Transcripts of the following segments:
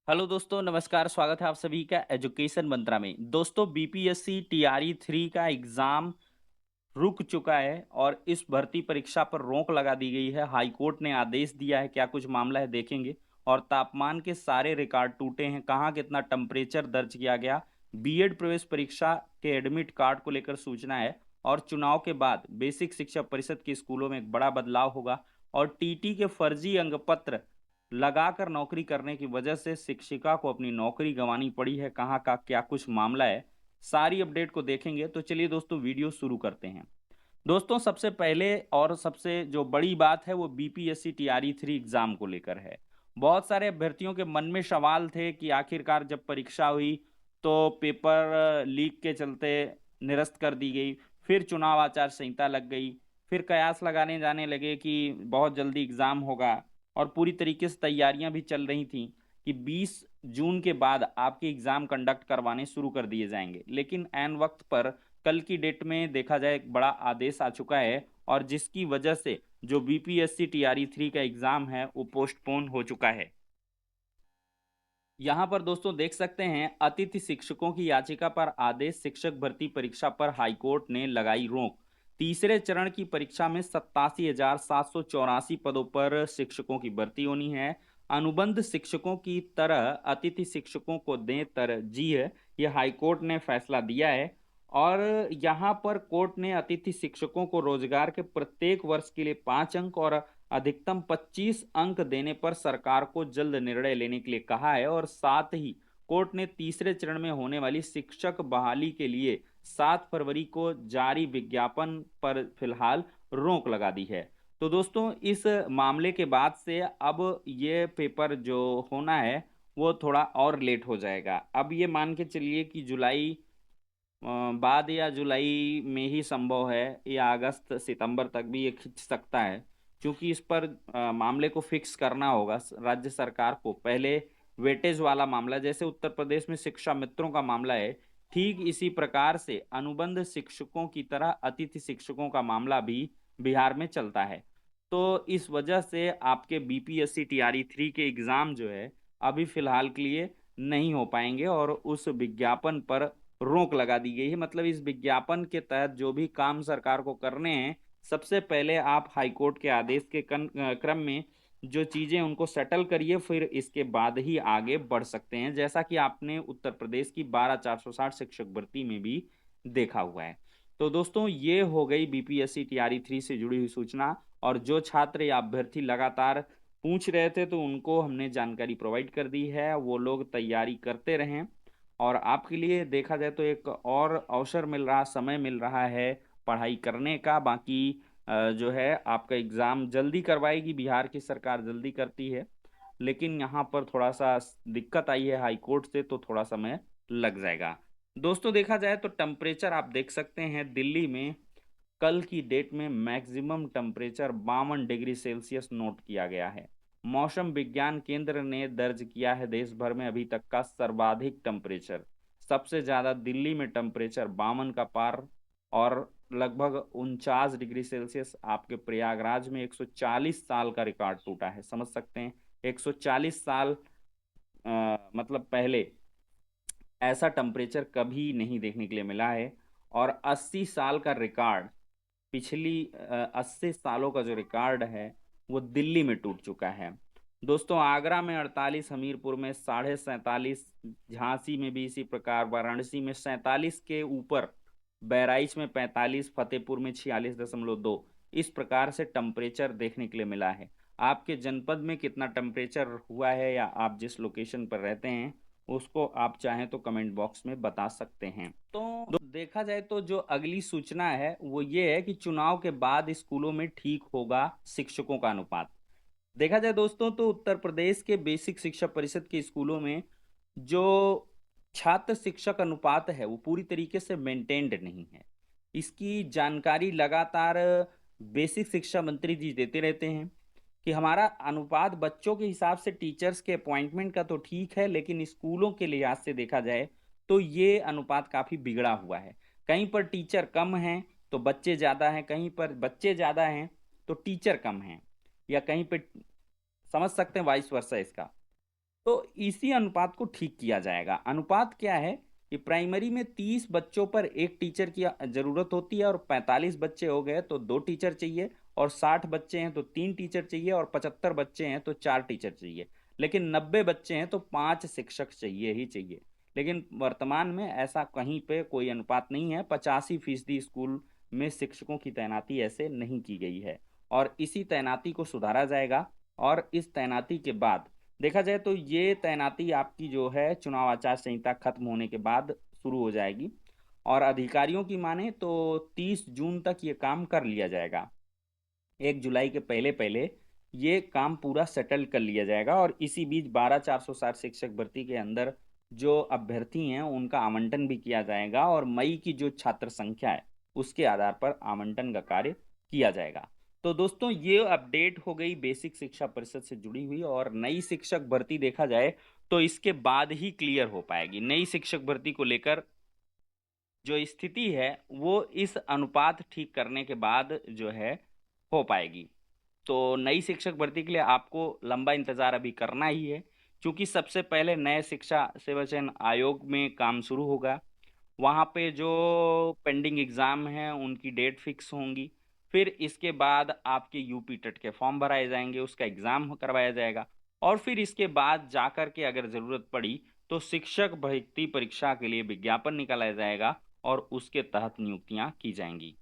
Hello दोस्तों, नमस्कार। स्वागत है आप सभी का एजुकेशन मंत्रा में। दोस्तों, बीपीएससी टीआरई 3 का एग्जाम रुक चुका है और इस भर्ती परीक्षा पर रोक लगा दी गई है। हाई कोर्ट ने आदेश दिया है। क्या कुछ मामला है देखेंगे। और तापमान के सारे रिकॉर्ड टूटे हैं। कहाँ कितना टेम्परेचर दर्ज किया गया। बीएड प्रवेश परीक्षा के एडमिट कार्ड को लेकर सूचना है। और चुनाव के बाद बेसिक शिक्षा परिषद के स्कूलों में एक बड़ा बदलाव होगा। और टीटी के फर्जी अंक पत्र लगाकर नौकरी करने की वजह से शिक्षिका को अपनी नौकरी गंवानी पड़ी है। कहाँ का क्या कुछ मामला है, सारी अपडेट को देखेंगे। तो चलिए दोस्तों, वीडियो शुरू करते हैं। दोस्तों, सबसे पहले और सबसे जो बड़ी बात है वो बीपीएससी टीआरई 3 एग्जाम को लेकर है। बहुत सारे अभ्यर्थियों के मन में सवाल थे कि आखिरकार जब परीक्षा हुई तो पेपर लीक के चलते निरस्त कर दी गई। फिर चुनाव आचार संहिता लग गई। फिर कयास लगाने जाने लगे कि बहुत जल्दी एग्जाम होगा। और पूरी तरीके से तैयारियां भी चल रही थी कि 20 जून के बाद आपके एग्जाम कंडक्ट करवाने शुरू कर दिए जाएंगे। लेकिन ऐन वक्त पर कल की डेट में देखा जाए एक बड़ा आदेश आ चुका है, और जिसकी वजह से जो बीपीएससी टीआरई 3 का एग्जाम है वो पोस्टपोन हो चुका है। यहां पर दोस्तों देख सकते हैं, अतिथि शिक्षकों की याचिका पर आदेश। शिक्षक भर्ती परीक्षा पर हाईकोर्ट ने लगाई रोक। तीसरे चरण की परीक्षा में 87,784 पदों पर शिक्षकों की भर्ती होनी है। अनुबंध शिक्षकों की तरह अतिथि शिक्षकों को दें तरजीह, यह हाईकोर्ट ने फैसला दिया है। और यहाँ पर कोर्ट ने अतिथि शिक्षकों को रोजगार के प्रत्येक वर्ष के लिए 5 अंक और अधिकतम 25 अंक देने पर सरकार को जल्द निर्णय लेने के लिए कहा है। और साथ ही कोर्ट ने तीसरे चरण में होने वाली शिक्षक बहाली के लिए 7 फरवरी को जारी विज्ञापन पर फिलहाल रोक लगा दी है। तो दोस्तों, इस मामले के बाद से अब ये पेपर जो होना है वो थोड़ा और लेट हो जाएगा। अब ये मान के चलिए कि जुलाई बाद या जुलाई में ही संभव है, या अगस्त सितंबर तक भी ये खिंच सकता है। क्योंकि इस पर मामले को फिक्स करना होगा राज्य सरकार को। पहले वेटेज वाला मामला, जैसे उत्तर प्रदेश में शिक्षा मित्रों का मामला है, ठीक इसी प्रकार से अनुबंध शिक्षकों की तरह अतिथि शिक्षकों का मामला भी बिहार में चलता है। तो इस वजह से आपके बीपीएससी टीआरई 3 के एग्जाम जो है अभी फिलहाल के लिए नहीं हो पाएंगे, और उस विज्ञापन पर रोक लगा दी गई है। मतलब इस विज्ञापन के तहत जो भी काम सरकार को करने हैं, सबसे पहले आप हाईकोर्ट के आदेश के क्रम में जो चीजें उनको सेटल करिए, फिर इसके बाद ही आगे बढ़ सकते हैं, जैसा कि आपने उत्तर प्रदेश की 12,460 शिक्षक भर्ती में भी देखा हुआ है। तो दोस्तों, ये हो गई बीपीएससी टीआरई 3 से जुड़ी हुई सूचना। और जो छात्र या अभ्यर्थी लगातार पूछ रहे थे तो उनको हमने जानकारी प्रोवाइड कर दी है। वो लोग तैयारी करते रहें। और आपके लिए देखा जाए तो एक और अवसर मिल रहा, समय मिल रहा है पढ़ाई करने का। बाकी जो है आपका एग्ज़ाम जल्दी करवाएगी बिहार की सरकार, जल्दी करती है। लेकिन यहाँ पर थोड़ा सा दिक्कत आई है हाई कोर्ट से, तो थोड़ा समय लग जाएगा। दोस्तों, देखा जाए तो टेम्परेचर आप देख सकते हैं, दिल्ली में कल की डेट में maximum temperature 52 degree Celsius note किया गया है। मौसम विज्ञान केंद्र ने दर्ज किया है देश भर में अभी तक का सर्वाधिक टेम्परेचर। सबसे ज्यादा दिल्ली में टेम्परेचर 52 का पार। और लगभग 49 डिग्री सेल्सियस आपके प्रयागराज में 140 साल का रिकॉर्ड टूटा है। समझ सकते हैं, 140 साल मतलब पहले ऐसा टेम्परेचर कभी नहीं देखने के लिए मिला है। और 80 साल का रिकॉर्ड, पिछली 80 सालों का जो रिकॉर्ड है वो दिल्ली में टूट चुका है। दोस्तों, आगरा में 48, हमीरपुर में 47.5, झांसी में भी इसी प्रकार, वाराणसी में 47 के ऊपर, बहराइच में 45, फतेहपुर में 46.2, इस प्रकार से टेम्परेचर देखने के लिए मिला है। आपके जनपद में कितना टेम्परेचर हुआ है, या आप जिस लोकेशन पर रहते हैं उसको आप चाहें तो कमेंट बॉक्स में बता सकते हैं। तो देखा जाए तो जो अगली सूचना है वो ये है कि चुनाव के बाद स्कूलों में ठीक होगा शिक्षकों का अनुपात। देखा जाए दोस्तों तो उत्तर प्रदेश के बेसिक शिक्षा परिषद के स्कूलों में जो छात्र शिक्षक अनुपात है वो पूरी तरीके से मेंटेन्ड नहीं है। इसकी जानकारी लगातार बेसिक शिक्षा मंत्री जी देते रहते हैं कि हमारा अनुपात बच्चों के हिसाब से टीचर्स के अपॉइंटमेंट का तो ठीक है, लेकिन स्कूलों के लिहाज से देखा जाए तो ये अनुपात काफी बिगड़ा हुआ है। कहीं पर टीचर कम हैं तो बच्चे ज्यादा हैं, कहीं पर बच्चे ज्यादा हैं तो टीचर कम हैं, या कहीं पे समझ सकते हैं वाइस वर्सा इसका। तो इसी अनुपात को ठीक किया जाएगा। अनुपात क्या है कि प्राइमरी में 30 बच्चों पर एक टीचर की जरूरत होती है, और 45 बच्चे हो गए तो 2 टीचर चाहिए, और 60 बच्चे हैं तो 3 टीचर चाहिए, और 75 बच्चे हैं तो 4 टीचर चाहिए। लेकिन 90 बच्चे हैं तो 5 शिक्षक चाहिए ही चाहिए। लेकिन वर्तमान में ऐसा कहीं पे कोई अनुपात नहीं है। 85% स्कूल में शिक्षकों की तैनाती ऐसे नहीं की गई है, और इसी तैनाती को सुधारा जाएगा। और इस तैनाती के बाद देखा जाए तो ये तैनाती आपकी जो है चुनाव आचार संहिता खत्म होने के बाद शुरू हो जाएगी, और अधिकारियों की माने तो 30 जून तक ये काम कर लिया जाएगा। 1 जुलाई के पहले पहले ये काम पूरा सेटल कर लिया जाएगा, और इसी बीच 12,460 शिक्षक भर्ती के अंदर जो अभ्यर्थी हैं उनका आवंटन भी किया जाएगा, और मई की जो छात्र संख्या है उसके आधार पर आवंटन का कार्य किया जाएगा। तो दोस्तों, ये अपडेट हो गई बेसिक शिक्षा परिषद से जुड़ी हुई। और नई शिक्षक भर्ती देखा जाए तो इसके बाद ही क्लियर हो पाएगी। नई शिक्षक भर्ती को लेकर जो स्थिति है वो इस अनुपात ठीक करने के बाद जो है हो पाएगी। तो नई शिक्षक भर्ती के लिए आपको लंबा इंतजार अभी करना ही है, क्योंकि सबसे पहले नए शिक्षा सेवा चयन आयोग में काम शुरू होगा। वहाँ पे जो पेंडिंग एग्ज़ाम हैं उनकी डेट फिक्स होंगी। फिर इसके बाद आपके यूपी टेट के फॉर्म भराए जाएंगे, उसका एग्ज़ाम करवाया जाएगा, और फिर इसके बाद जाकर के अगर ज़रूरत पड़ी तो शिक्षक भर्ती परीक्षा के लिए विज्ञापन निकाला जाएगा, और उसके तहत नियुक्तियां की जाएंगी।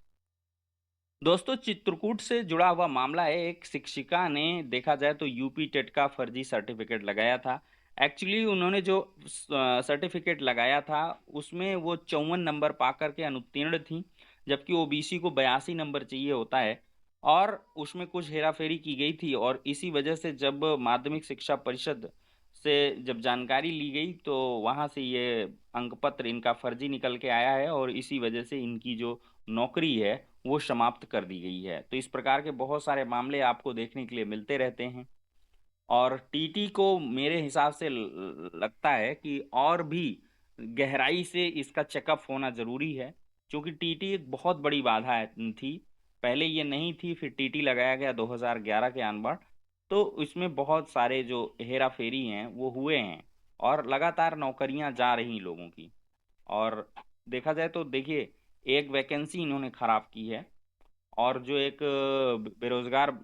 दोस्तों, चित्रकूट से जुड़ा हुआ मामला है। एक शिक्षिका ने देखा जाए तो यूपी टेट का फर्जी सर्टिफिकेट लगाया था। एक्चुअली उन्होंने जो सर्टिफिकेट लगाया था उसमें वो 54 नंबर पा करके अनुत्तीर्ण थी, जबकि ओबीसी को 82 नंबर चाहिए होता है। और उसमें कुछ हेराफेरी की गई थी, और इसी वजह से जब माध्यमिक शिक्षा परिषद से जब जानकारी ली गई तो वहां से ये अंक पत्र इनका फर्जी निकल के आया है, और इसी वजह से इनकी जो नौकरी है वो समाप्त कर दी गई है। तो इस प्रकार के बहुत सारे मामले आपको देखने के लिए मिलते रहते हैं, और टीटी को मेरे हिसाब से लगता है कि और भी गहराई से इसका चेकअप होना जरूरी है, क्योंकि टीटी एक बहुत बड़ी बाधा थी। पहले ये नहीं थी, फिर टीटी लगाया गया 2011 के आसपास। तो इसमें बहुत सारे जो हेरा फेरी हैं वो हुए हैं, और लगातार नौकरियां जा रही लोगों की। और देखा जाए तो देखिए, एक वैकेंसी इन्होंने खराब की है, और जो एक बेरोजगार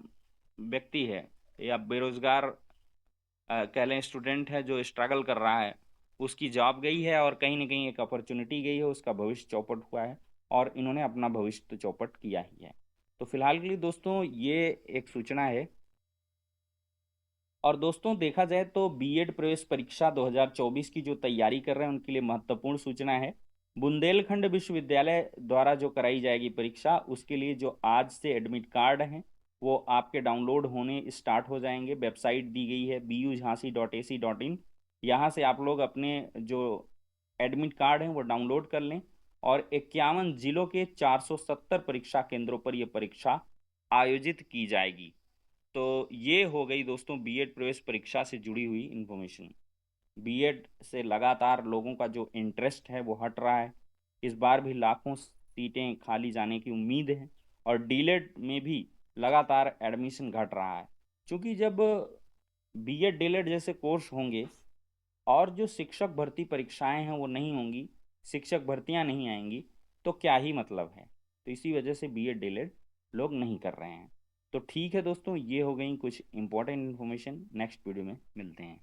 व्यक्ति है या बेरोजगार कह लें स्टूडेंट है जो स्ट्रगल कर रहा है, उसकी जॉब गई है, और कहीं ना कहीं एक अपॉर्चुनिटी गई है, उसका भविष्य चौपट हुआ है, और इन्होंने अपना भविष्य तो चौपट किया ही है। तो फिलहाल के लिए दोस्तों ये एक सूचना है। और दोस्तों, देखा जाए तो बीएड प्रवेश परीक्षा 2024 की जो तैयारी कर रहे हैं उनके लिए महत्वपूर्ण सूचना है। बुंदेलखंड विश्वविद्यालय द्वारा जो कराई जाएगी परीक्षा, उसके लिए जो आज से एडमिट कार्ड हैं वो आपके डाउनलोड होने स्टार्ट हो जाएंगे। वेबसाइट दी गई है bujhansi.ac.in। यहाँ से आप लोग अपने जो एडमिट कार्ड हैं वो डाउनलोड कर लें, और 51 जिलों के 470 परीक्षा केंद्रों पर यह परीक्षा आयोजित की जाएगी। तो ये हो गई दोस्तों बीएड प्रवेश परीक्षा से जुड़ी हुई इंफॉर्मेशन। बीएड से लगातार लोगों का जो इंटरेस्ट है वो हट रहा है। इस बार भी लाखों सीटें खाली जाने की उम्मीद है, और डीलेड में भी लगातार एडमिशन घट रहा है। क्योंकि जब बीएड डीलेड जैसे कोर्स होंगे और जो शिक्षक भर्ती परीक्षाएं हैं वो नहीं होंगी, शिक्षक भर्तियां नहीं आएंगी, तो क्या ही मतलब है। तो इसी वजह से बीएड डीलेड लोग नहीं कर रहे हैं। तो ठीक है दोस्तों, ये हो गई कुछ इंपॉर्टेंट इन्फॉर्मेशन। नेक्स्ट वीडियो में मिलते हैं।